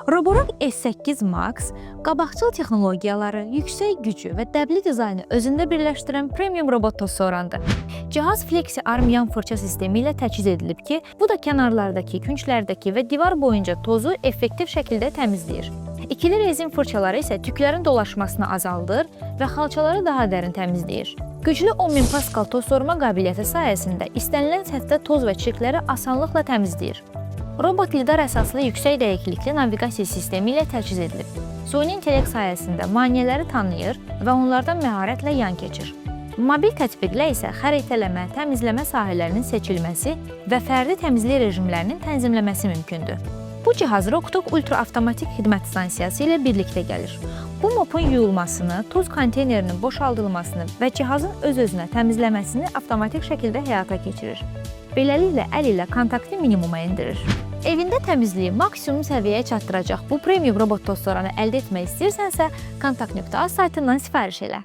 Roborock S8 Max qabaqcıl texnologiyaları, yüksək gücü və dəbli dizaynı özündə birləşdirən premium robot toz sorandır. Cihaz Flexi Arm yan fırça sistemi ilə təchiz edilib ki, bu da kənarlardakı, künclərdəki və divar boyunca tozu effektiv şəkildə təmizləyir. İkili rezin fırçaları isə tüklərin dolaşmasını azaldır və xalçaları daha dərin təmizləyir. Güclü 10.000 Pascal toz sorma qabiliyyəti sayəsində istənilən səthdə toz və çirkləri asanlıqla təmizləyir. Robot lidar əsaslı yüksək dəqiqlikli naviqasiya sistemi ilə təchiz edilib. Süni intellekt sayəsində maneələri tanıyır və onlardan məharətlə yan keçir. Mobil tətbiqlə isə xəritələmə, təmizləmə sahələrinin seçilməsi və fərdi təmizlik rejimlərinin tənzimləməsi mümkündür. Bu cihaz Rocktok Ultra avtomatik xidmət stansiyası ilə birlikdə gəlir. Bu mopun yuyulmasını, toz konteynerinin boşaldılmasını və cihazın öz-özünə təmizləməsini avtomatik şəkildə həyata keçirir. Beləliklə, əl ilə kontaktı minimuma endirir. Evində təmizliyi maksimum səviyyəyə çatdıracaq bu premium robot toz soranı əldə etmək istəyirsənsə, kontakt.az saytından sifariş elə.